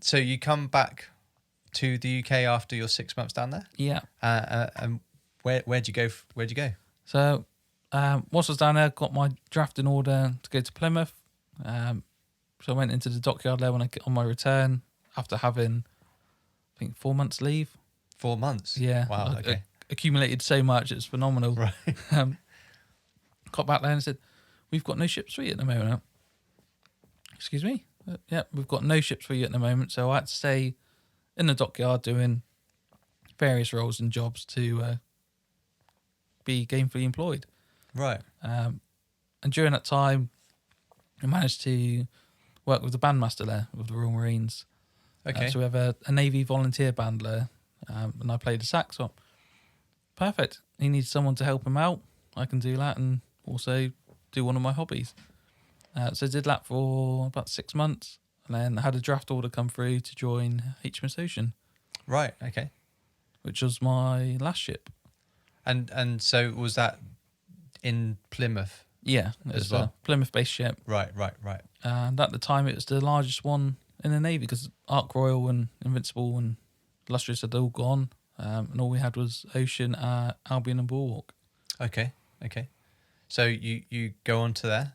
So you come back to the UK after your 6 months down there? Yeah. And where'd you go? Where'd you go? So once I was down there, got my draft in order to go to Plymouth. So I went into the dockyard there on my return after having, I think, 4 months leave. 4 months? Yeah. Wow, okay. Accumulated so much, it's phenomenal. Right. Got back there and said, we've got no ships for you at the moment. Excuse me? Yeah, we've got no ships for you at the moment. So I had to stay in the dockyard doing various roles and jobs to be gainfully employed. Right. And during that time, I managed to work with the bandmaster there with the Royal Marines. Okay. So we have a Navy volunteer band there, and I played the sax. So perfect. He needs someone to help him out. I can do that and also do one of my hobbies. So I did that for about 6 months, and then I had a draft order come through to join HMS Ocean. Right. Okay. Which was my last ship. And so was that in Plymouth? Yeah, as well. A Plymouth-based ship. Right. And at the time, it was the largest one in the Navy because Ark Royal and Invincible and Illustrious had all gone, and all we had was Ocean, Albion, and Bulwark. Okay. So you go on to there.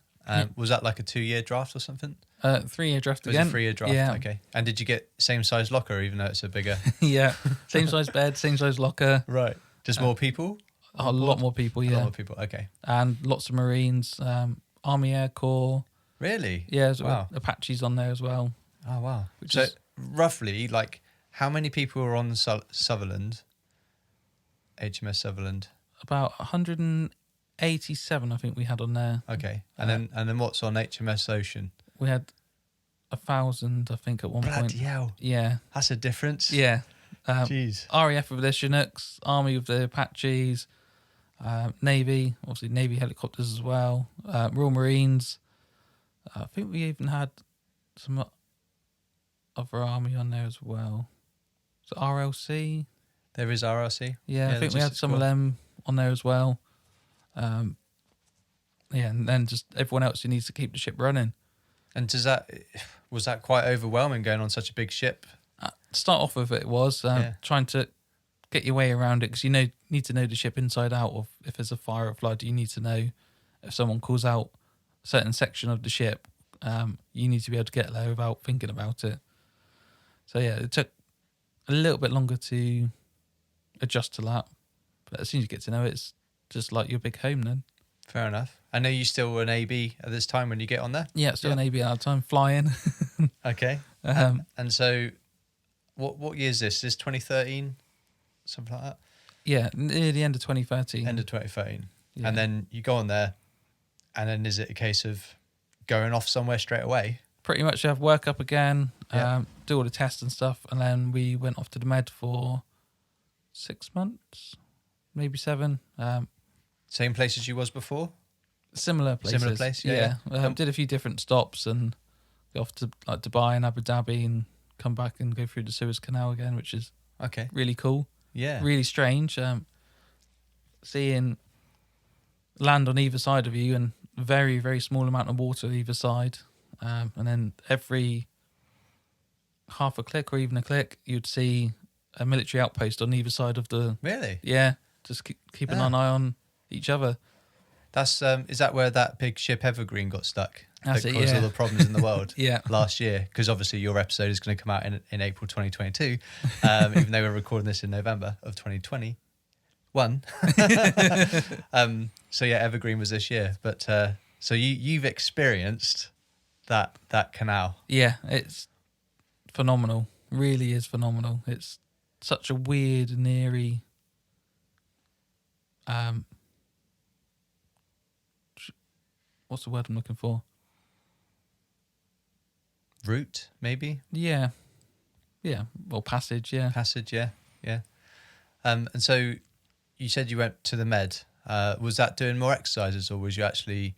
Was that like a 2-year draft or something? 3-year draft again. It was a 3-year draft. Yeah. Okay. And did you get same size locker, even though it's a bigger? Yeah, same size bed, same size locker. Right. Just more people. A lot more people. Yeah. A lot more people. Okay. And lots of Marines, Army Air Corps. Really? Yeah, there's Wow. Apaches on there as well. Oh wow. So roughly, like, how many people were on the Sutherland? HMS Sutherland. About 187, I think we had on there. Okay. And then what's on HMS Ocean? We had 1,000, I think, at one point. Bloody hell. Yeah. That's a difference. Yeah. Jeez. RAF with their Chinooks, Army with the Apaches, Navy, obviously Navy helicopters as well, Royal Marines. I think we even had some other Army on there as well. So RLC. There is RLC. Yeah, I think we had some of them on there as well. And then just everyone else who needs to keep the ship running. And was that quite overwhelming going on such a big ship? To start off with, it was trying to get your way around it because you need to know the ship inside out. Of if there's a fire or flood, you need to know if someone calls out a certain section of the ship. You need to be able to get there without thinking about it. So yeah, it took a little bit longer to adjust to that, but as soon as you get to know it, it's just like your big home then. Fair enough. I know you still were an AB at this time when you get on there? Yeah, still an AB at the time, flying. Okay. And so what year is this? Is this 2013? Something like that? Yeah, near the end of 2013. End of 2013. Yeah. And then you go on there, and then is it a case of going off somewhere straight away? Pretty much have work up again, do all the tests and stuff, and then we went off to the Med for 6 months, maybe 7. Same place as you was before? Similar places. Similar place, yeah. Did a few different stops and go off to like Dubai and Abu Dhabi and come back and go through the Suez Canal again, which is really cool. Yeah. Really strange. Seeing land on either side of you and very, very small amount of water either side. And then every half a click or even a click, you'd see a military outpost on either side of the... Really? Yeah. Just keep an eye on each other. That's is that where that big ship Evergreen got stuck? That's that it, caused all the problems in the world last year? Because obviously your episode is going to come out in April 2022, even though we're recording this in November of 2021. So yeah, Evergreen was this year. But so you've experienced that canal. Yeah, it's phenomenal. Really is phenomenal. It's such a weird and eerie... what's the word I'm looking for? Route, maybe? Yeah. Well, passage, yeah. Passage, yeah. And so you said you went to the Med. Was that doing more exercises, or was you actually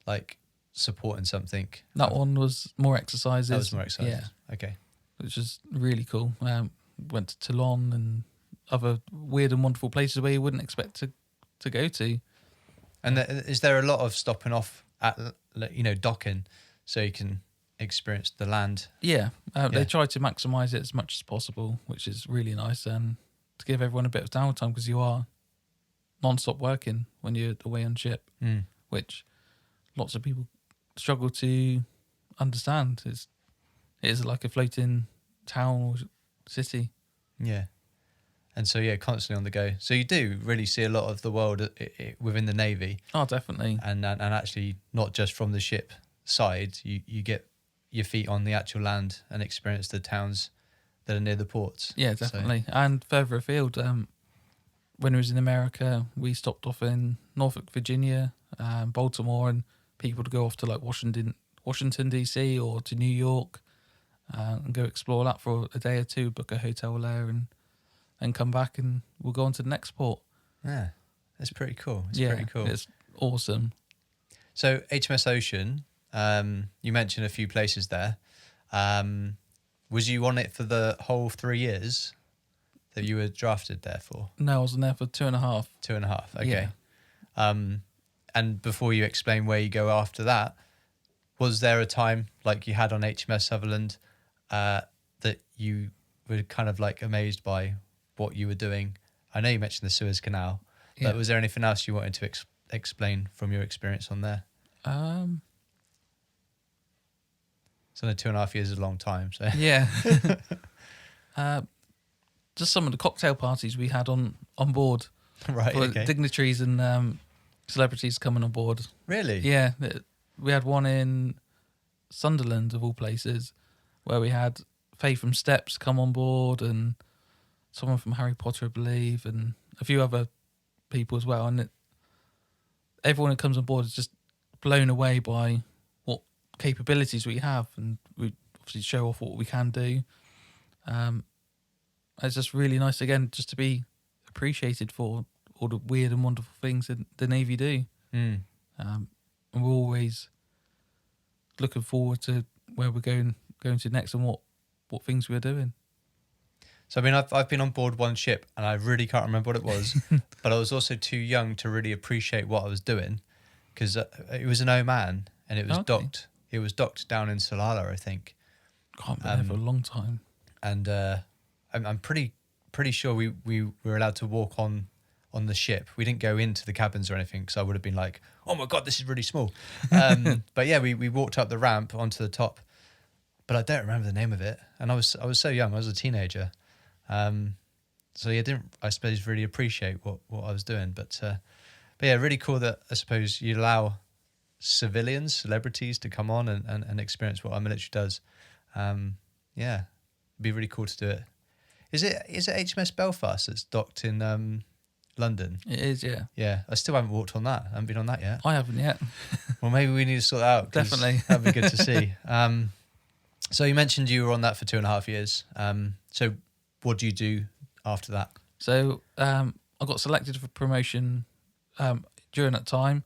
like supporting something? That one was more exercises. That was more exercises. Yeah. Okay. Which is really cool. Went to Toulon and other weird and wonderful places where you wouldn't expect to go to. And is there a lot of stopping off at, docking so you can experienced the land. Yeah, they try to maximise it as much as possible, which is really nice, and to give everyone a bit of downtime because you are non-stop working when you're away on ship, which lots of people struggle to understand. It is like a floating town or city. Yeah. And so, constantly on the go. So you do really see a lot of the world within the Navy. Oh, definitely. And actually not just from the ship side, you get your feet on the actual land and experience the towns that are near the ports. Yeah, definitely. So. And further afield, when I was in America, we stopped off in Norfolk, Virginia, Baltimore, and people to go off to like Washington DC or to New York and go explore that for a day or two, book a hotel there and come back and we'll go on to the next port. Yeah, that's pretty cool. Pretty cool. It's awesome. So HMS Ocean, you mentioned a few places there. Was you on it for the whole 3 years that you were drafted there for? No, I was on there for 2.5. 2.5, okay. Yeah. And before you explain where you go after that, was there a time like you had on HMS Sutherland that you were kind of like amazed by what you were doing? I know you mentioned the Suez Canal, but was there anything else you wanted to explain from your experience on there? So 2.5 years is a long time. So yeah, just some of the cocktail parties we had on board, right? For dignitaries and celebrities coming on board. Really? Yeah, we had one in Sunderland of all places, where we had Faye from Steps come on board and someone from Harry Potter, I believe, and a few other people as well. And everyone that comes on board is just blown away by what capabilities we have, and we obviously show off what we can do. It's just really nice, again, just to be appreciated for all the weird and wonderful things that the Navy do. And we're always looking forward to where we're going to next and what things we're doing. So, I mean, I've been on board one ship and I really can't remember what it was, but I was also too young to really appreciate what I was doing because it was an Oman and it was docked. It was docked down in Salalah, I think. I've been there for a long time. And I'm pretty sure we were allowed to walk on the ship. We didn't go into the cabins or anything because I would have been like, oh my God, this is really small. But yeah, we walked up the ramp onto the top, but I don't remember the name of it. And I was so young. I was a teenager. So yeah, I didn't, I suppose, really appreciate what I was doing. But yeah, really cool that I suppose you allow celebrities to come on and experience what our military does. Yeah, it'd be really cool to do it. Is it HMS Belfast that's docked in London? It is, yeah. Yeah, I still haven't walked on that. I haven't been on that yet. I haven't yet. Well, maybe we need to sort that out. Definitely. That'd be good to see. So you mentioned you were on that for 2.5 years. So what do you do after that? So I got selected for promotion during that time.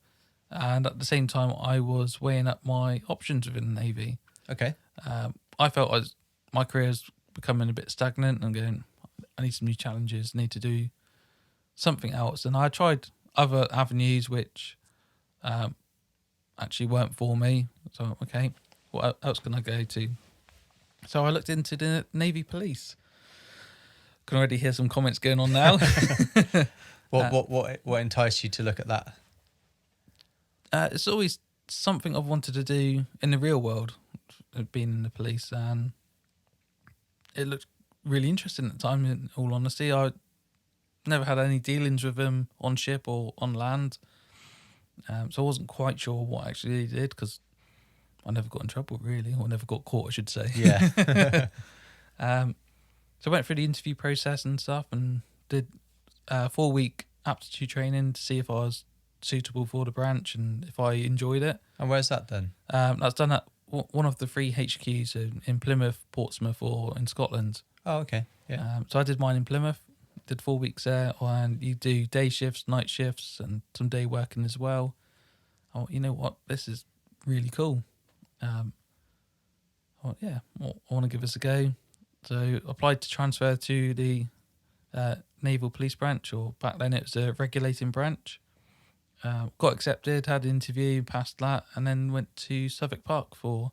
And at the same time, I was weighing up my options within the Navy. Okay. I felt my career is becoming a bit stagnant and going, I need some new challenges, need to do something else. And I tried other avenues which actually weren't for me. So, okay, what else can I go to? So I looked into the Navy Police. Can already hear some comments going on now. What enticed you to look at that? It's always something I've wanted to do in the real world, being in the police, and it looked really interesting at the time, in all honesty. I never had any dealings with them on ship or on land, so I wasn't quite sure what actually they did, because I never got in trouble, really, or never got caught, I should say. Yeah. So I went through the interview process and stuff and did 4-week aptitude training to see if I was suitable for the branch and if I enjoyed it. And where's that done? That's done at one of the 3 HQs in Plymouth, Portsmouth, or in Scotland. Oh, okay. Yeah. So I did mine in Plymouth, did 4 weeks there, and you do day shifts, night shifts, and some day working as well. Oh, you know what? This is really cool. I want to give this a go. So I applied to transfer to the Naval Police Branch, or back then it was a regulating branch. Got accepted, had an interview, passed that, and then went to Southwark Park for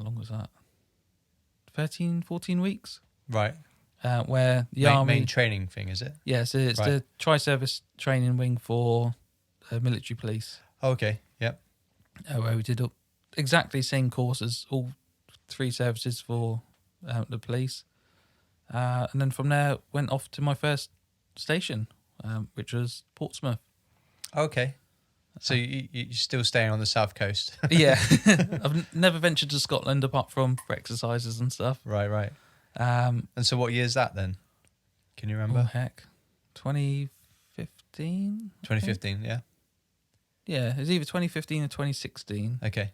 how long was that? 13, 14 weeks. Right. Where the army main training thing, is it? Yeah, so it's the tri-service training wing for military police. Oh, okay. Yep. Where we did exactly the same course as all 3 services for the police. And then from there, went off to my first station, which was Portsmouth. Okay. So you're still staying on the south coast? Yeah. I've never ventured to Scotland apart from for exercises and stuff. Right. And so what year is that then? Can you remember? Oh, heck. 2015? 2015, yeah. Yeah, it was either 2015 or 2016. Okay.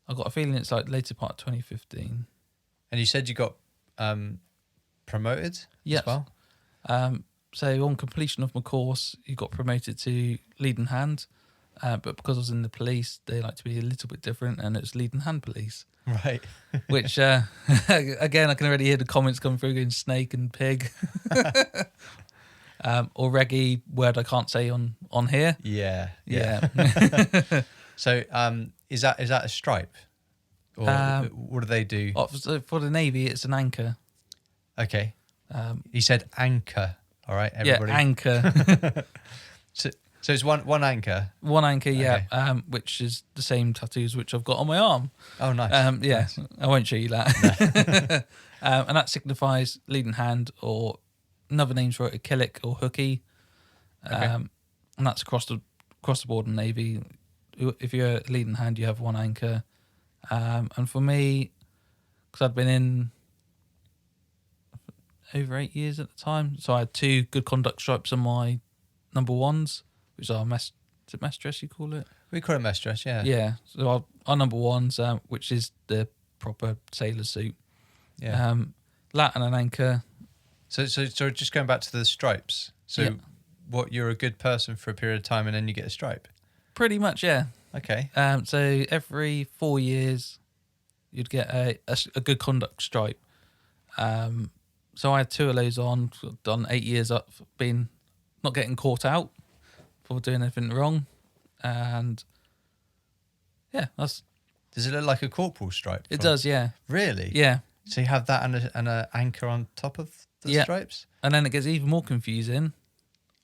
I've got a feeling it's like later part of 2015. And you said you got promoted Yes. as well? So on completion of my course, you got promoted to leading hand. But because I was in the police, they like to be a little bit different, and it's leading hand police. Right. Which, again, I can already hear the comments coming through going snake and pig. Or reggae, word I can't say on here. Yeah. So is that a stripe? Or what do they do? For the Navy, it's an anchor. Okay. You said anchor. All right, everybody. Yeah, anchor. So it's one anchor. One anchor, yeah. Okay. Which is the same tattoos which I've got on my arm. Oh, nice. Yeah, Nice. I won't show you that. No. And that signifies leading hand, or another names for it, a killick or hooky. Okay. And that's across the board in the Navy. If you're a leading hand, you have one anchor. And for me, because I'd been in over 8 years at the time, so I had 2 good conduct stripes on my number 1s, which are mess dress, you call it? We call it mess dress, yeah. Yeah. So our number 1s, which is the proper sailor suit. Yeah. Lat and an anchor. So So just going back to the stripes. So Yeah. what, you're a good person for a period of time and then you get a stripe? Pretty much, yeah. Okay. So every 4 years, you'd get a good conduct stripe. So I had 2 of those on, done 8 years up, been not getting caught out for doing anything wrong. And yeah, Does it look like a corporal stripe? it does, yeah. Really? Yeah. So you have that and a anchor on top of the Yeah. stripes? And then it gets even more confusing.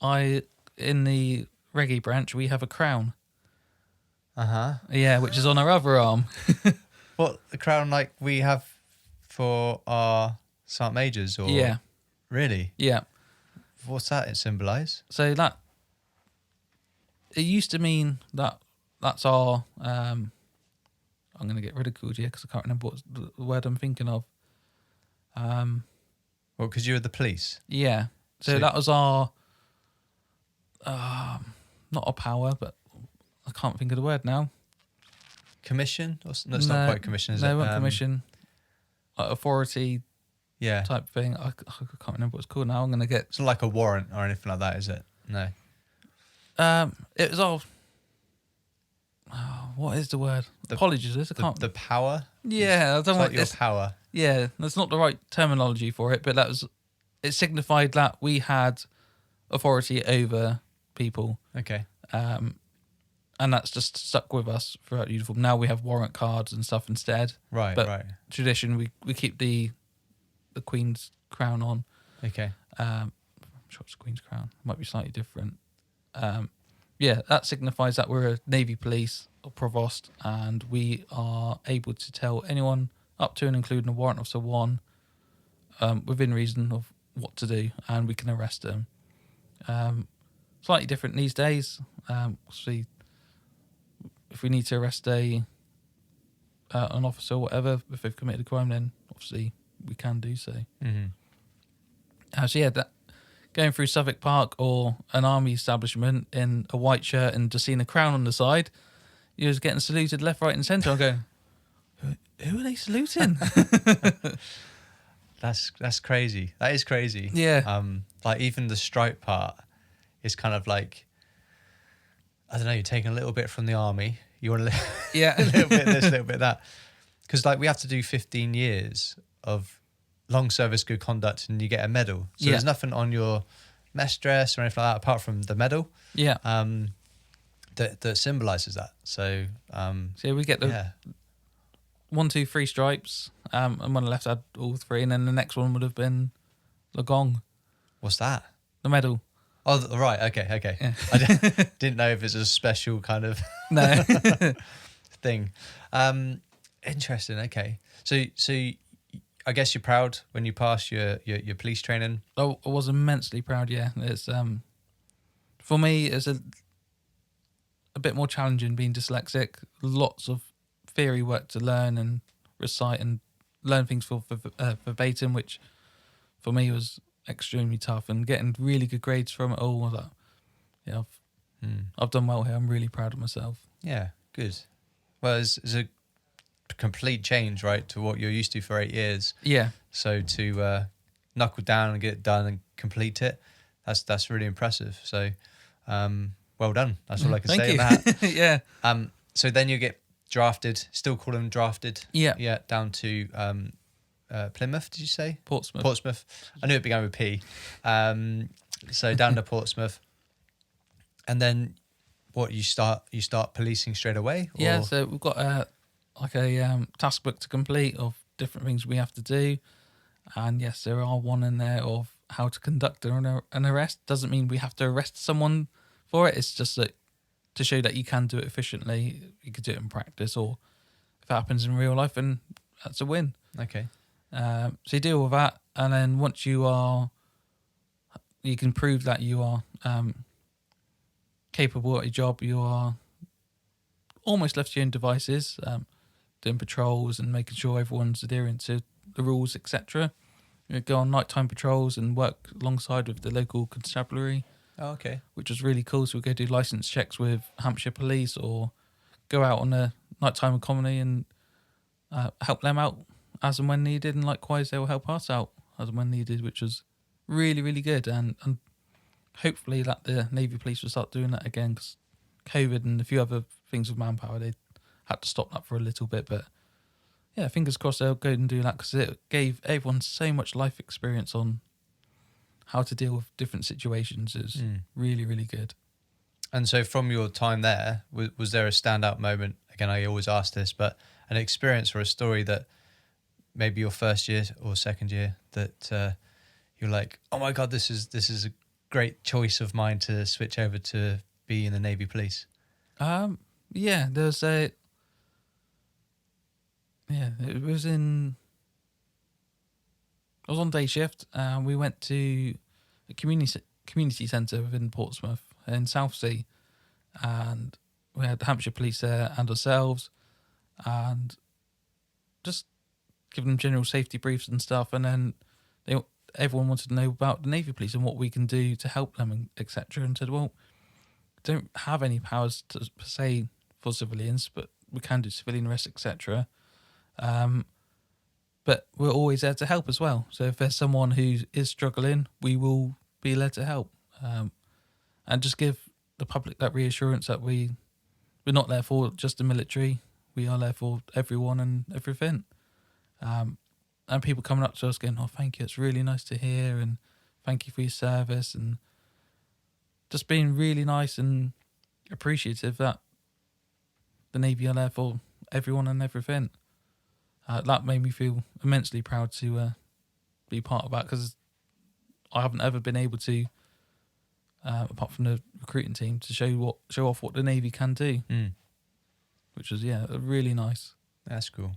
In the reggae branch, we have a crown. Uh-huh. Yeah, which is on our other arm. What, the crown like we have for our Sergeant Majors? Or Yeah. Really? Yeah. What's that symbolise? So that it used to mean that's our. I'm going to get ridiculed here because I can't remember what the word I'm thinking of. Well, because you were the police. Yeah. So that was our. Not a power, but I can't think of the word now. Commission? No, it's not quite commission, is it? No, not commission. Authority Yeah. type thing. I can't remember what it's called now. I'm going to get. It's not like a warrant or anything like that, is it? No. It was all. Oh, what is the word? Apologies, I can't. The power? Yeah, I don't It's want like your power. Yeah, that's not the right terminology for it, but it signified that we had authority over people, Okay. and that's just stuck with us throughout the uniform. Now we have warrant cards and stuff instead. Right, But right. tradition, we keep the Queen's crown on. Okay. I'm sure it's the Queen's crown. Might be slightly different. Yeah, that signifies that we're a Navy police or provost, and we are able to tell anyone up to and including a warrant officer 1 within reason of what to do, and we can arrest them. Slightly different these days. Obviously, if we need to arrest an officer or whatever, if they've committed a crime, then obviously we can do so. Mm-hmm. So yeah, going through Southwark Park or an army establishment in a white shirt and just seeing a crown on the side, you're just getting saluted left, right, and centre. I'm going, who are they saluting? That's crazy. That is crazy. Yeah. Like even the stripe part is kind of like, I don't know, you're taking a little bit from the army. You want Yeah. a little bit this, a little bit that. Because like we have to do 15 years of long service good conduct and you get a medal. So there's nothing on your mess dress or anything like that apart from the medal. Yeah. That symbolises that. So So we get the 1, 2, 3 stripes, and when I left, I had all 3, and then the next one would have been the gong, What's that? the medal. Oh, right. Okay. Yeah. I didn't know if it's a special kind of No. thing. Interesting. Okay. So I guess you're proud when you pass your police training. I was immensely proud. Yeah, it's for me, it's a bit more challenging being dyslexic. Lots of theory work to learn and recite and learn things for verbatim, which for me was extremely tough. And getting really good grades from it all, I was like, yeah, I've done well here. I'm really proud of myself. Yeah, good. Well, it's a complete change, right, to what you're used to for 8 years. Yeah. So to knuckle down and get it done and complete it, that's really impressive. So, well done. That's all I can Thank say you. on that. Yeah. So then you get drafted. Still call them drafted. Yeah. Yeah. Down to Plymouth. Did you say Portsmouth? Portsmouth. I knew it began with P. So down to Portsmouth, and then what? You start policing straight away. Or? Yeah. So we've got a task book to complete of different things we have to do, and yes, there are one in there of how to conduct an arrest. Doesn't mean we have to arrest someone for it. It's just that to show that you can do it efficiently. You could do it in practice, or if it happens in real life, and that's a win. Okay. So you deal with that, and then once you can prove that you are capable at your job. You are almost left to your own devices, doing patrols and making sure everyone's adhering to the rules, etc. You go on nighttime patrols and work alongside with the local constabulary. Oh, okay. Which was really cool. So we go do license checks with Hampshire Police, or go out on a nighttime economy and help them out as and when needed, and likewise they will help us out as and when needed, which was really, really good. And hopefully that the Navy Police will start doing that again, because COVID and a few other things with manpower, they had to stop that for a little bit. But yeah, fingers crossed they'll go and do that, because it gave everyone so much life experience on how to deal with different situations. Is really, really good. And so from your time there, was there a standout moment? Again, I always ask this, but an experience or a story that maybe your first year or second year that you're like, oh my God, this is a great choice of mine to switch over to be in the Navy Police? Yeah, there's it was I was on day shift, and we went to a community centre within Portsmouth in Southsea, and we had Hampshire Police there and ourselves, and just giving them general safety briefs and stuff. And then everyone wanted to know about the Navy Police and what we can do to help them, and etc. And said, well, we don't have any powers per se for civilians, but we can do civilian arrests, etc. But we're always there to help as well. So if there's someone who is struggling, we will be led to help, and just give the public that reassurance that we're not there for just the military. We are there for everyone and everything. And people coming up to us going, oh, thank you, it's really nice to hear, and thank you for your service, and just being really nice and appreciative that the Navy are there for everyone and everything. That made me feel immensely proud to be part of that, because I haven't ever been able to, apart from the recruiting team, to show off what the Navy can do, which was really nice. That's cool.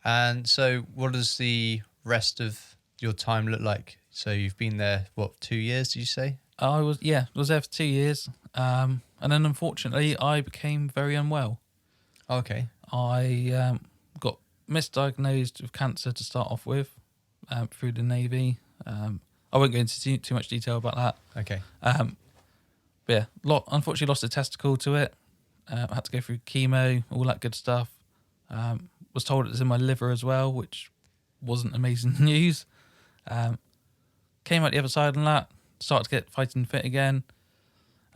And so, what does the rest of your time look like? So you've been there, what, 2 years? Did you say? I was there for 2 years, and then unfortunately I became very unwell. Okay. I got misdiagnosed with cancer to start off with, through the Navy. I won't go into too much detail about that. Okay. But yeah, unfortunately lost a testicle to it. I had to go through chemo, all that good stuff. Was told it was in my liver as well, which wasn't amazing news. Came out the other side on that, started to get fighting fit again.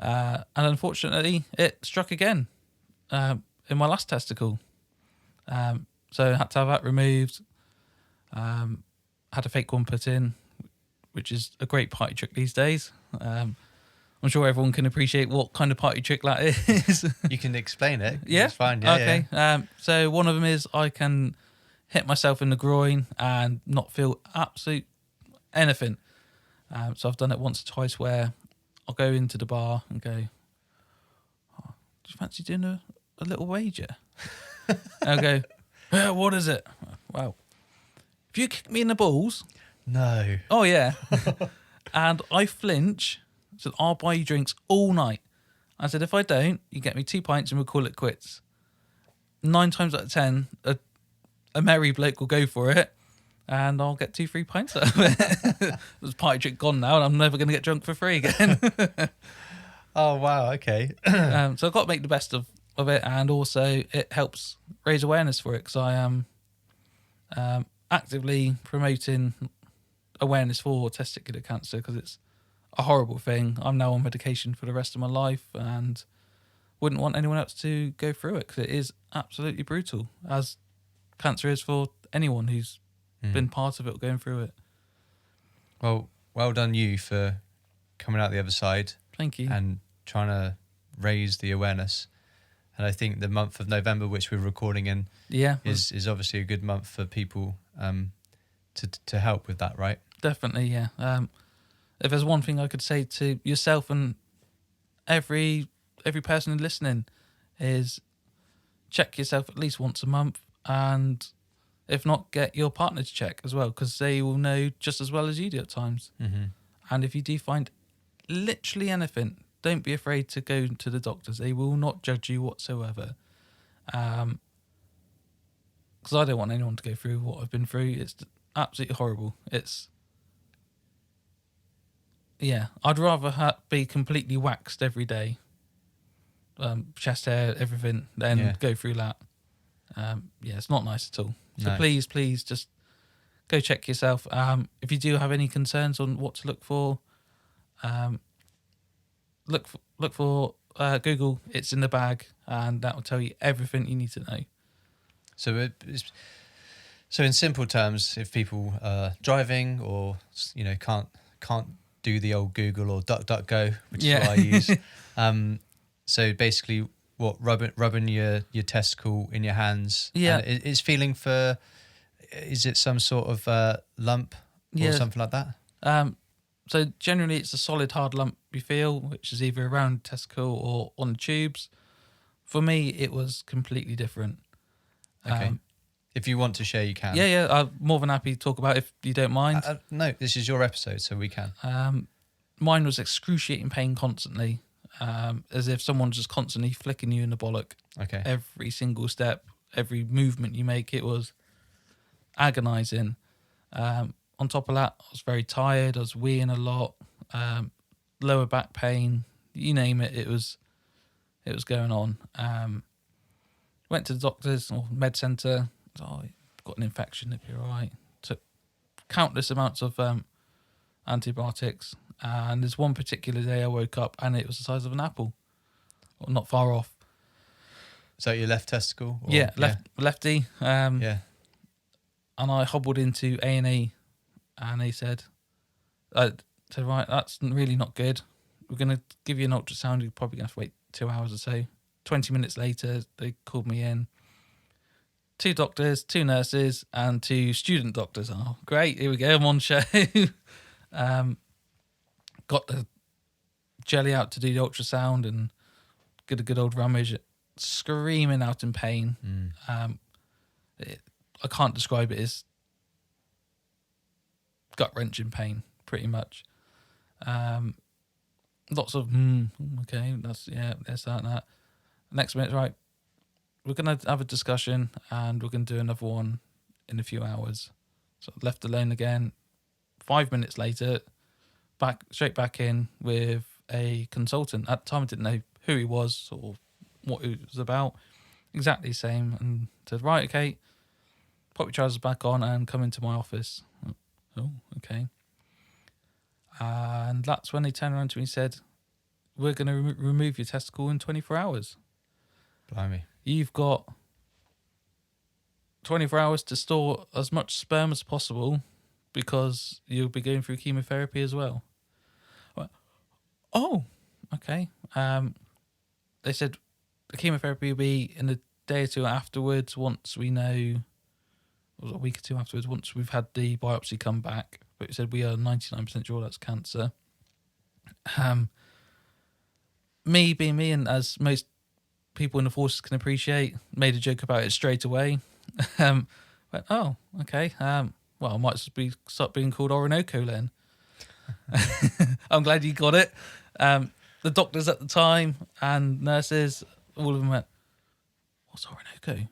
And unfortunately, it struck again in my last testicle. So I had to have that removed. Had a fake one put in, which is a great party trick these days. I'm sure everyone can appreciate what kind of party trick that is. You can explain it. Yeah, It's fine. Yeah, okay. yeah. So one of them is I can hit myself in the groin and not feel absolute anything. So I've done it once or twice where I'll go into the bar and go, oh, do you fancy doing a little wager? And I'll go, yeah, what is it? Well, if you kick me in the balls, No. oh yeah, and I flinch, so I'll buy you drinks all night. I said, if I don't, you get me 2 pints and we'll call it quits. 9 times out of 10, a merry bloke will go for it, and I'll get 2 free pints out of it. There's party trick gone now, and I'm never going to get drunk for free again. Oh, wow. Okay. So I've got to make the best of it, and also it helps raise awareness for it, because I am actively promoting awareness for testicular cancer, because it's a horrible thing. I'm now on medication for the rest of my life, and wouldn't want anyone else to go through it, because it is absolutely brutal, as cancer is for anyone who's been part of it or going through it. Well done you for coming out the other side. Thank you. And trying to raise the awareness. And I think the month of November, which we're recording in, is obviously a good month for people to help with that, right? Definitely, yeah. If there's one thing I could say to yourself and every person listening, is check yourself at least once a month, and if not, get your partner to check as well, because they will know just as well as you do at times. Mm-hmm. And if you do find literally anything, don't be afraid to go to the doctors. They will not judge you whatsoever. Because I don't want anyone to go through what I've been through. It's absolutely horrible. I'd rather be completely waxed every day, chest hair, everything, than go through that. It's not nice at all. So please just go check yourself. If you do have any concerns on what to look for, look for Google. It's in the bag, and that will tell you everything you need to know. So in simple terms, if people are driving or can't do the old Google or DuckDuckGo, which is what I use. So basically, rubbing your testicle in your hands. Yeah, and it's feeling for. Is it some sort of lump or something like that? So generally, it's a solid hard lump you feel, which is either around the testicle or on the tubes. For me, it was completely different. Okay. If you want to share, you can. Yeah. I'm more than happy to talk about it if you don't mind. No, this is your episode, so we can. Mine was excruciating pain constantly, as if someone's just constantly flicking you in the bollock. Okay. Every single step, every movement you make, it was agonising. On top of that, I was very tired. I was weeing a lot. Lower back pain, you name it. It was going on. Went to the doctors or med centre. Oh, you've got an infection. It'll be all right. Took countless amounts of antibiotics. And there's one particular day I woke up and it was the size of an apple, or not far off. Is that your left testicle? Or, lefty. Yeah. And I hobbled into A&E, and they said, right, that's really not good. We're going to give you an ultrasound. You're probably going to have to wait 2 hours or so. 20 minutes later, they called me in. 2 doctors, 2 nurses, and 2 student doctors. Oh, great. Here we go. I'm on show. Got the jelly out to do the ultrasound and get a good old rummage, screaming out in pain. I can't describe it as gut-wrenching pain, pretty much. Lots of, okay, there's that and that. Next minute, right, we're going to have a discussion and we're going to do another one in a few hours. So left alone again. 5 minutes later, straight back in with a consultant. At the time, I didn't know who he was or what it was about. Exactly the same. And said, right, okay, put your trousers back on and come into my office. Oh, okay. And that's when they turned around to me and said, we're going to remove your testicle in 24 hours. Blimey. You've got 24 hours to store as much sperm as possible because you'll be going through chemotherapy as well. I went, oh, okay. They said the chemotherapy will be in a day or two afterwards. Once we know, was it a week or two afterwards? Once we've had the biopsy come back, but it said we are 99% sure that's cancer. Me being me, and as most people in the forces can appreciate, made a joke about it straight away. But oh, okay. Well, I might start being called Orinoco then. I'm glad you got it. The doctors at the time and nurses, all of them went, "What's Orinoco?"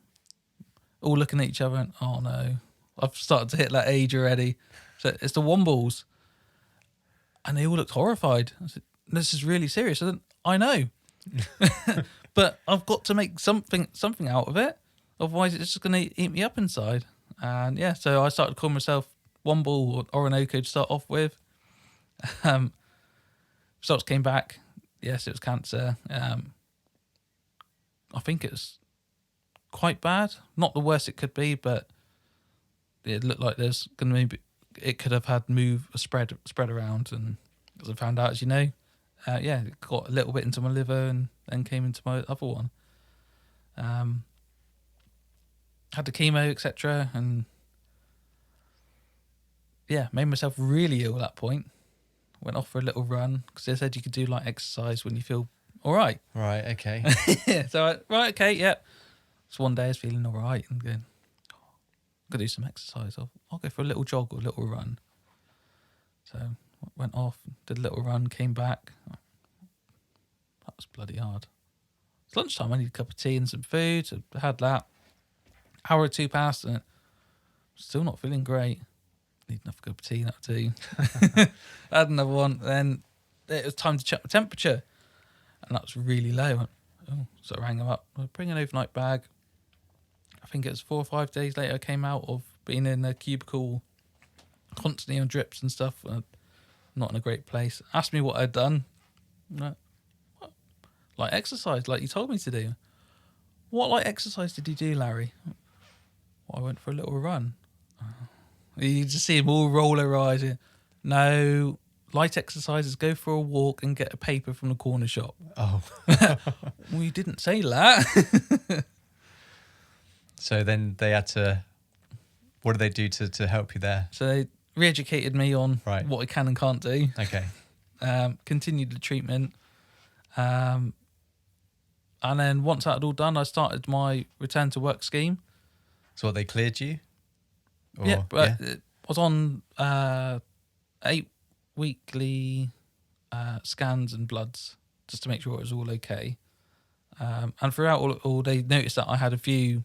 All looking at each other and, "Oh no, I've started to hit that age already." So it's the Wombles. And they all looked horrified. I said, "This is really serious." I said, "I know." But I've got to make something out of it. Otherwise it's just going to eat me up inside. And yeah, so I started calling myself Womble or Orinoco to start off with. Results came back. Yes, it was cancer. I think it was quite bad. Not the worst it could be, but it looked like there's going to be, it could have had spread around. And as I found out, as you know, it got a little bit into my liver and then came into my other one. Had the chemo, etc. And yeah, made myself really ill at that point. Went off for a little run because they said you could do like exercise when you feel all right. Right, okay. So, right, okay, yeah. So one day I was feeling all right and going, I'm going to do some exercise. I'll go for a little jog or a little run. So went off, did a little run, came back. That was bloody hard. It's lunchtime. I need a cup of tea and some food. So I had that. Hour or two passed and still not feeling great. Need another cup of tea, that too. I had another one. Then it was time to check my temperature. And that was really low. I went, so I rang them up. I'll bring an overnight bag. I think it was 4 or 5 days later I came out of being in a cubicle constantly on drips and stuff. Not in a great place. Asked me what I'd done. What? Like exercise, like you told me to do. What like exercise did you do, Larry? Well, I went for a little run. You just see them all roll their eyes. No, light exercises, go for a walk and get a paper from the corner shop. Oh. Well, you didn't say that. So then they had to, what did they do to help you there? So they re-educated me on Right. what I can and can't do. Okay. Continued the treatment. And then once that had all done, I started my return to work scheme. So what, they cleared you? Or, Yeah, but I was on 8 weekly scans and bloods just to make sure it was all okay. And throughout all, they noticed that I had a few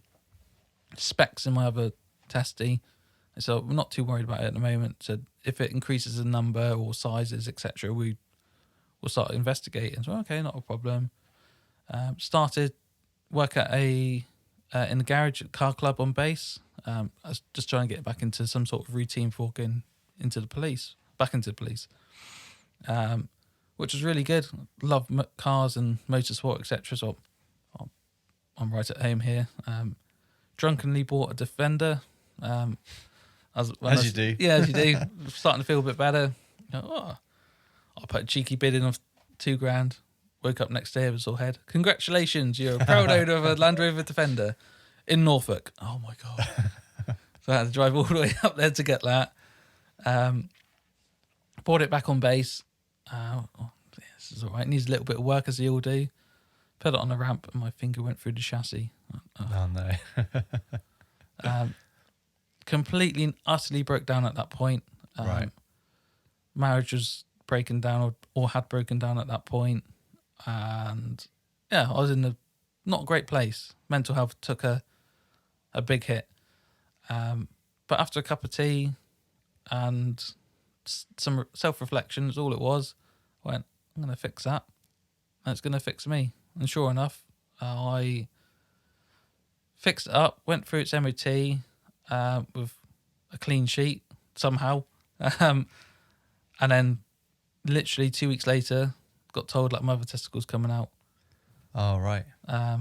specks in my other testy. So I'm not too worried about it at the moment. So if it increases in number or sizes, etc., we'll start investigating. So okay, not a problem. Started work at in the garage at car club on base. I was just trying to get back into some sort of routine for going back into the police, which was really good. Love cars and motorsport, etc. So I'm right at home here. Drunkenly bought a Defender. As you do. Yeah, as you do. Starting to feel a bit better. I put a cheeky bid in of £2,000. Woke up next day, it was all head. Congratulations, you're a proud owner of a Land Rover Defender in Norfolk. Oh my God. So I had to drive all the way up there to get that. Brought it back on base. This is all right. Needs a little bit of work, as they all do. Put it on the ramp and my finger went through the chassis. Oh no. Completely and utterly broke down at that point. Right. Marriage was breaking down or had broken down at that point. And yeah, I was in a not a great place. Mental health took a big hit. But after a cup of tea and some self-reflection is all it was, I went, I'm going to fix that. And it's going to fix me. And sure enough, I fixed it up, went through its MOT with a clean sheet somehow. And then literally 2 weeks later, got told like my other testicle's coming out. Oh, right. I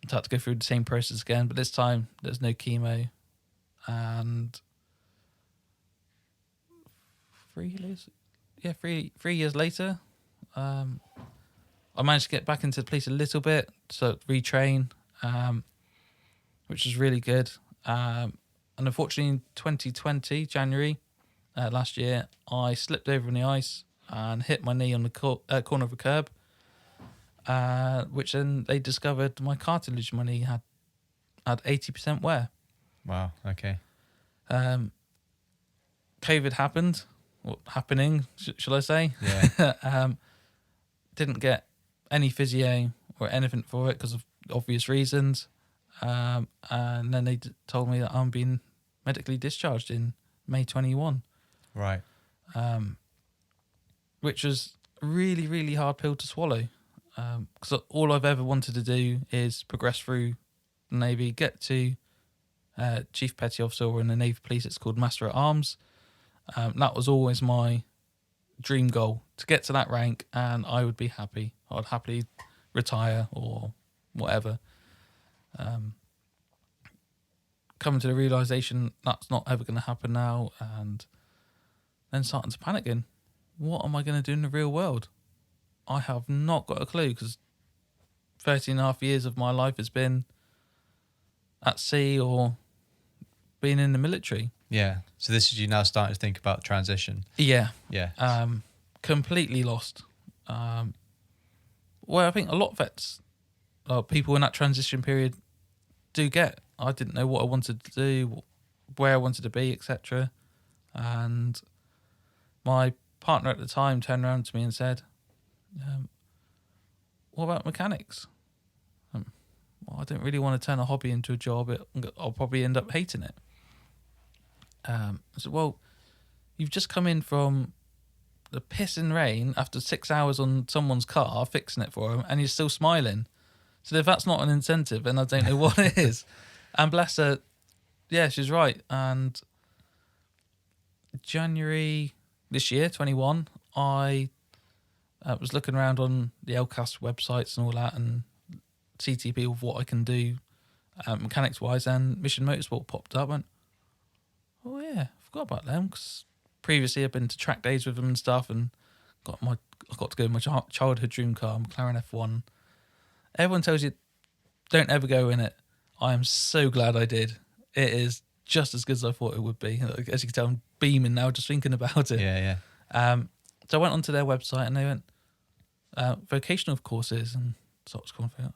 had to go through the same process again, but this time there's no chemo. And 3 years later, I managed to get back into the police a little bit, so retrain, which was really good. And unfortunately, in 2020, January last year, I slipped over on the ice and hit my knee on the corner of a curb, which then they discovered my cartilage in my knee had 80% wear. Wow. Okay. COVID happened, or happening, shall I say? Yeah. Didn't get any physio or anything for it because of obvious reasons. And then they told me that I'm being medically discharged in May 21. Right. Which was really, really hard pill to swallow. Because all I've ever wanted to do is progress through the Navy, get to Chief Petty Officer, or in the Navy Police it's called Master at Arms. That was always my dream goal, to get to that rank, and I would be happy. I'd happily retire or whatever. Coming to the realisation that's not ever going to happen now, and then starting to panic again. What am I going to do in the real world? I have not got a clue, because 13 and a half years of my life has been at sea or being in the military. Yeah. So this is you now starting to think about transition. Yeah. Yeah. Completely lost. Well, I think a lot of vets, people in that transition period, do get. I didn't know what I wanted to do, where I wanted to be, etc. And my partner at the time turned around to me and said, what about mechanics? Well, I don't really want to turn a hobby into a job. I'll probably end up hating it. I said, well, you've just come in from the piss and rain after 6 hours on someone's car, fixing it for them, and you're still smiling. So if that's not an incentive, then I don't know what it is. And bless her, yeah, she's right. And January this year, 21, I was looking around on the LCAS websites and all that, and CTP of what I can do mechanics-wise, and Mission Motorsport popped up. And oh yeah, I forgot about them, because previously I've been to track days with them and stuff, and I got to go in my childhood dream car, McLaren F1. Everyone tells you don't ever go in it. I am so glad I did. It is just as good as I thought it would be. As you can tell, I'm beaming now just thinking about it. Yeah. So I went onto their website and they went vocational courses, and so I was going through.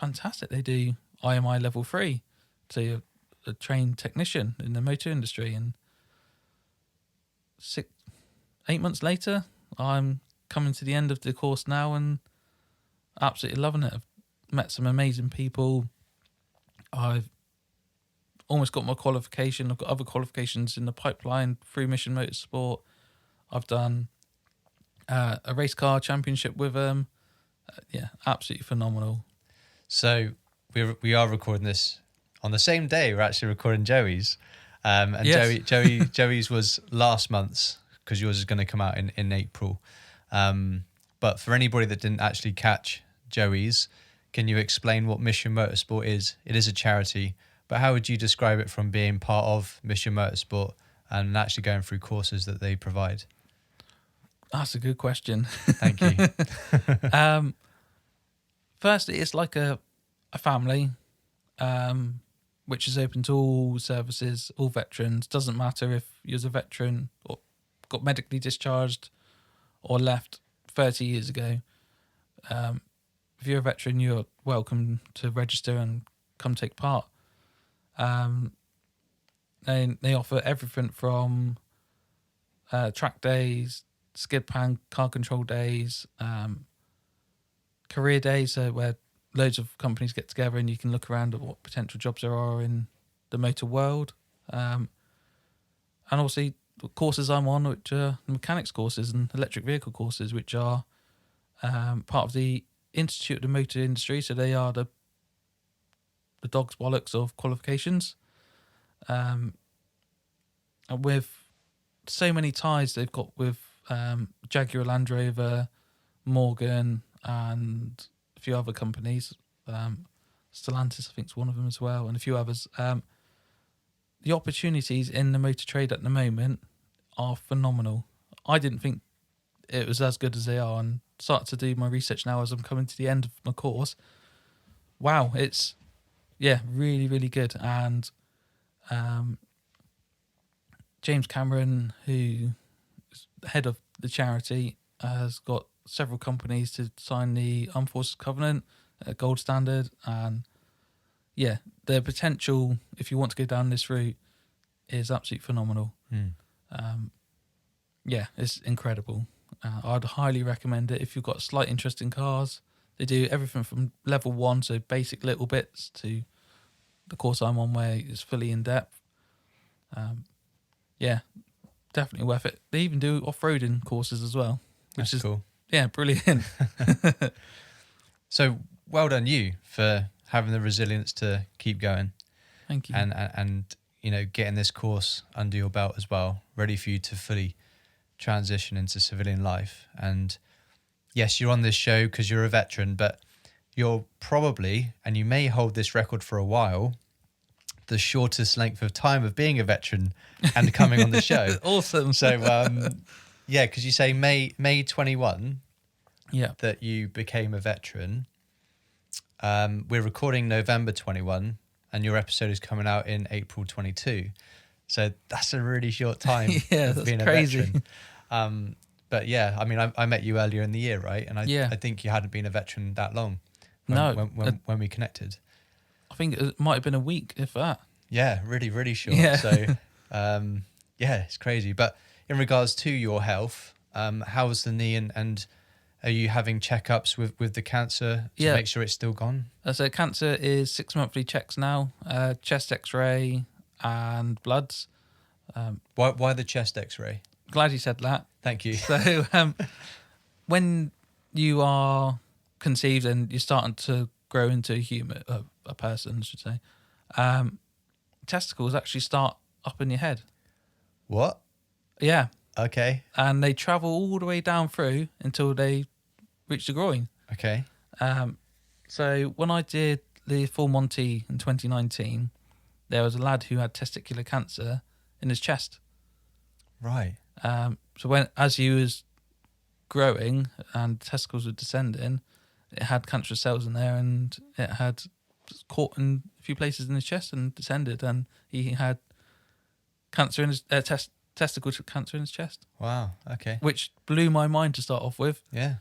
Fantastic. They do IMI level 3, so you're a trained technician in the motor industry. And 8 months later, I'm coming to the end of the course now and absolutely loving it. I've met some amazing people. I've almost got my qualification. I've got other qualifications in the pipeline through Mission Motorsport. I've done a race car championship with them. Yeah, absolutely phenomenal. So we are recording this on the same day. We're actually recording Joey's, and Yes. Joey's was last month's, because yours is going to come out in April. But for anybody that didn't actually catch Joey's, can you explain what Mission Motorsport is? It is a charity, but how would you describe it from being part of Mission Motorsport and actually going through courses that they provide? That's a good question. Thank you. Firstly, it's like a family, which is open to all services, all veterans. Doesn't matter if you're a veteran or got medically discharged or left 30 years ago. If you're a veteran, you're welcome to register and come take part. They offer everything from track days, skid pan, car control days, career days, where loads of companies get together and you can look around at what potential jobs there are in the motor world. And also the courses I'm on, which are mechanics courses and electric vehicle courses, which are part of the Institute of the Motor Industry. So they are the dog's bollocks of qualifications. And with so many ties they've got with Jaguar Land Rover, Morgan, and a few other companies. Stellantis, I think, is one of them as well, and a few others. The opportunities in the motor trade at the moment are phenomenal. I didn't think it was as good as they are, and started to do my research now as I'm coming to the end of my course. Wow, it's really, really good. And James Cameron, who is head of the charity, has got several companies to sign the Armed Forces Covenant, gold standard, and the potential, if you want to go down this route, is absolutely phenomenal. It's incredible. I'd highly recommend it if you've got a slight interest in cars. They do everything from level 1, so basic little bits, to the course I'm on where it's fully in depth. Definitely worth it. They even do off-roading courses as well, which is cool. Yeah, brilliant. So well done you for having the resilience to keep going. Thank you. And getting this course under your belt as well, ready for you to fully transition into civilian life. And yes, you're on this show because you're a veteran, but you're probably, and you may hold this record for a while, the shortest length of time of being a veteran and coming on the show. Awesome. So, because you say May 21 that you became a veteran. We're recording November 21 and your episode is coming out in April 22. So that's a really short time of being crazy. a veteran. But yeah, I mean, I met you earlier in the year, right? And I think you hadn't been a veteran that long when we connected. I think it might have been a week, if that. Yeah, really, really short. Yeah. So, it's crazy. But in regards to your health, how's the knee and are you having checkups with the cancer to make sure it's still gone? So cancer is 6 monthly checks now, chest x-ray and bloods. Why the chest x-ray? Glad you said that. Thank you. So when you are conceived and you're starting to grow into a human, a person, I should say, testicles actually start up in your head. What? Yeah. Okay. And they travel all the way down through until they reach the groin. Okay. So when I did the full Monty in 2019, there was a lad who had testicular cancer in his chest. Right. So as he was growing and testicles were descending, it had cancerous cells in there, and it had caught in a few places in his chest and descended, and he had cancer in his testicle cancer in his chest. Wow. Okay. Which blew my mind to start off with. Yeah.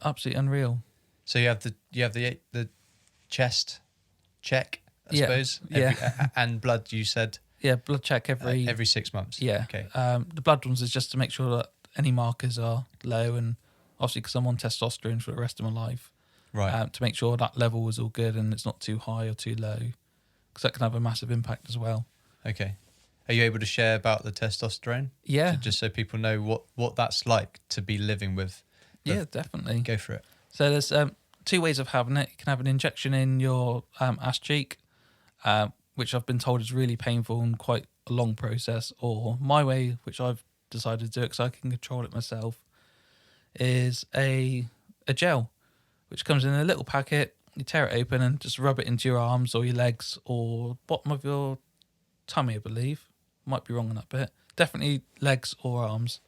Absolutely unreal. So you have the chest check, I suppose. And blood. You said. Yeah, blood check every 6 months. Yeah. Okay. The blood ones is just to make sure that any markers are low, and obviously because I'm on testosterone for the rest of my life, right? To make sure that level is all good and it's not too high or too low, because that can have a massive impact as well. Okay. Are you able to share about the testosterone? Yeah. Just so people know what that's like to be living with. Yeah, definitely. Go for it. So there's 2 ways of having it. You can have an injection in your ass cheek, which I've been told is really painful and quite a long process. Or my way, which I've decided to do it because I can control it myself, is a gel, which comes in a little packet. You tear it open and just rub it into your arms or your legs or bottom of your tummy, I believe. Might be wrong on that bit. Definitely legs or arms.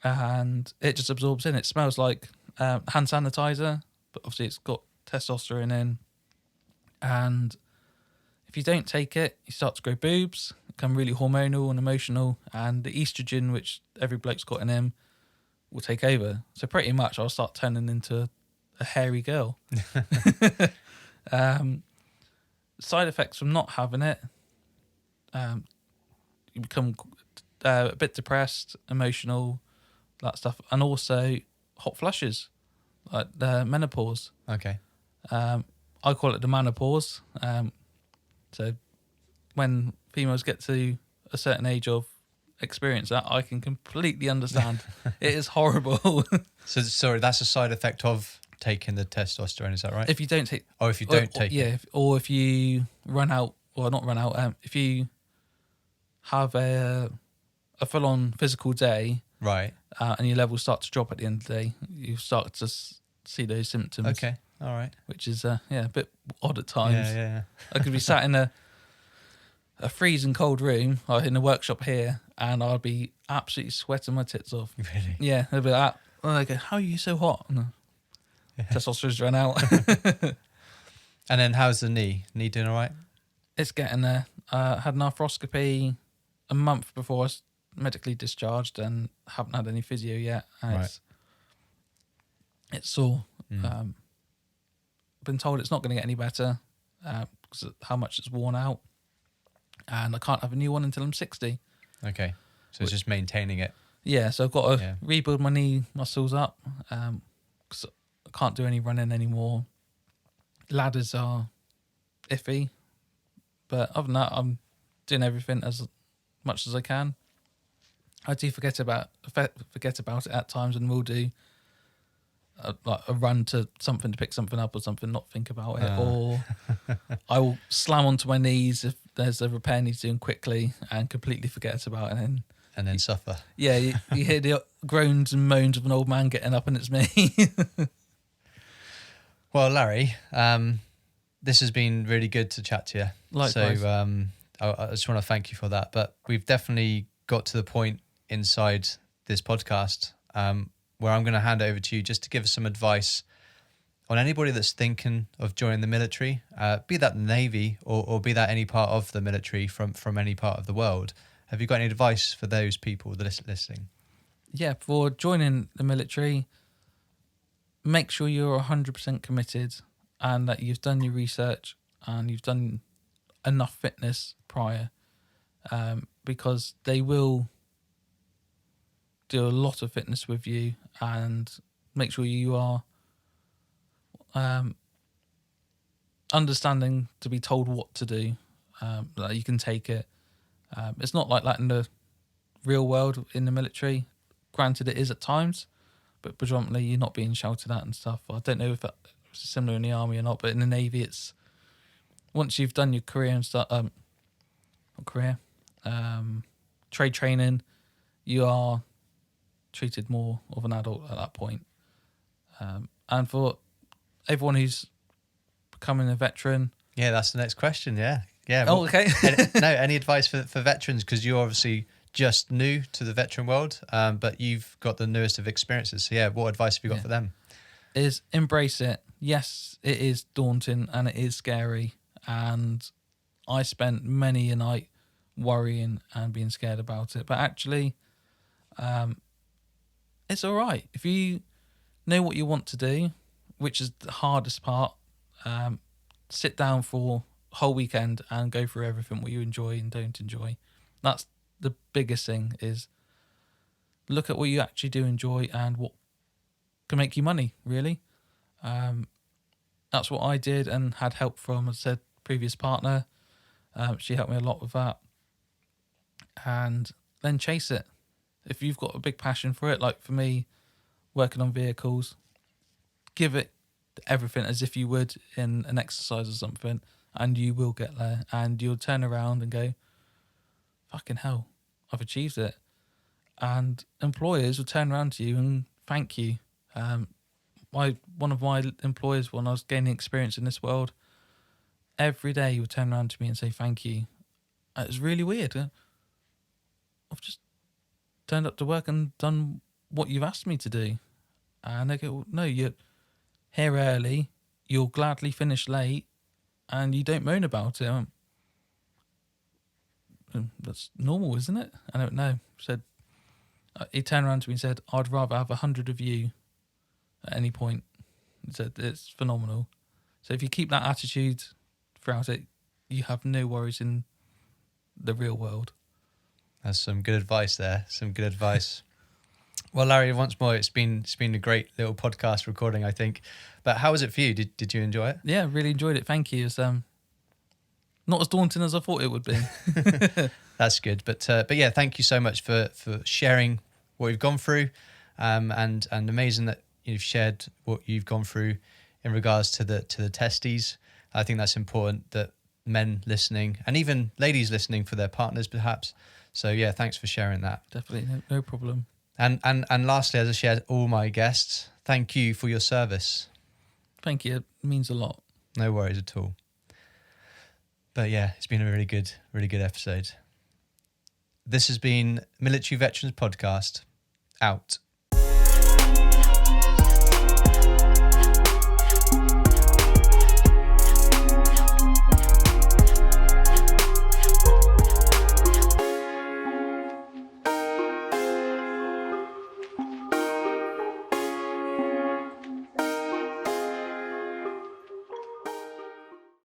And it just absorbs in. It smells like hand sanitizer, but obviously it's got testosterone in. And if you don't take it, you start to grow boobs, become really hormonal and emotional, and the estrogen, which every bloke's got in him, will take over. So pretty much I'll start turning into a hairy girl. Side effects from not having it, you become a bit depressed, emotional, that stuff, and also hot flushes, like the menopause. Okay. I call it the menopause. So when females get to a certain age of experience that, I can completely understand. It is horrible. So sorry, that's a side effect of taking the testosterone, is that right? If you don't take... if you don't take it. Or if you run out, or not run out, if you have a full-on physical day, right, and your levels start to drop at the end of the day, you start to see those symptoms. Okay, all right. Which is, a bit odd at times. Yeah. I could be sat in a a freezing cold room, like in a workshop here, and I'd be absolutely sweating my tits off. Really? Yeah, they'd be like, I go, how are you so hot? And testosterone's run out. And then how's the knee? Knee doing all right? It's getting there. Had an arthroscopy a month before I was medically discharged and haven't had any physio yet. And Right. it's sore. Been told it's not going to get any better because of how much it's worn out. And I can't have a new one until I'm 60. Okay. So it's just maintaining it. Yeah, so I've got to rebuild my knee muscles up because I can't do any running anymore. Ladders are iffy. But other than that, I'm doing everything as much as I can. I do forget about it at times, and will do like a run to something to pick something up or something, not think about it. Or I will slam onto my knees if there's a repair needs doing quickly and completely forget about it. And then suffer. Yeah, you hear the groans and moans of an old man getting up, and it's me. Well, Larry, this has been really good to chat to you. Likewise. So I just want to thank you for that. But we've definitely got to the point inside this podcast where I'm going to hand it over to you just to give us some advice on anybody that's thinking of joining the military, be that the Navy or be that any part of the military from any part of the world. Have you got any advice for those people that are listening? Yeah, for joining the military, make sure you're 100% committed and that you've done your research and you've done enough fitness prior, because they will do a lot of fitness with you, and make sure you are understanding to be told what to do, that you can take it. It's not like that in the real world in the military. Granted, it is at times, but predominantly you're not being shouted at and stuff. I don't know if that's similar in the army or not, but in the Navy, it's once you've done your career and stuff, trade training, you are treated more of an adult at that point. And for everyone who's becoming a veteran, yeah, that's the next question. Yeah. Oh, okay. Any advice for veterans? Because you're obviously just new to the veteran world, but you've got the newest of experiences. So yeah, what advice have you got for them? Is embrace it. Yes, it is daunting and it is scary. And I spent many a night worrying and being scared about it. But actually, it's all right. If you know what you want to do, which is the hardest part, sit down for a whole weekend and go through everything what you enjoy and don't enjoy. That's the biggest thing, is look at what you actually do enjoy and what can make you money, really. That's what I did and had help from, as I said, previous partner. She helped me a lot with that. And then chase it. If you've got a big passion for it, like for me, working on vehicles, give it everything as if you would in an exercise or something, and you will get there. And you'll turn around and go, fucking hell, I've achieved it. And employers will turn around to you and thank you. One of my employers, when I was gaining experience in this world, every day he would turn around to me and say thank you. It was really weird. I've just turned up to work and done what you've asked me to do. And they go, no, you're here early, you'll gladly finish late, and you don't moan about it. That's normal, isn't it? I don't know. Said, he turned around to me and said, I'd rather have 100 of you at any point. He said, it's phenomenal. So if you keep that attitude throughout it, you have no worries in the real world. That's some good advice there. Some good advice. Well, Larry, once more, it's been a great little podcast recording, I think. But how was it for you? Did you enjoy it? Yeah, really enjoyed it. Thank you. It's not as daunting as I thought it would be. That's good. But yeah, thank you so much for sharing what you've gone through, and amazing that you've shared what you've gone through in regards to the testes. I think that's important that men listening and even ladies listening for their partners, perhaps. So yeah, thanks for sharing that. Definitely, no problem. And lastly, as I shared all my guests, thank you for your service. Thank you. It means a lot. No worries at all. But yeah, it's been a really good episode. This has been Military Veterans Podcast. Out.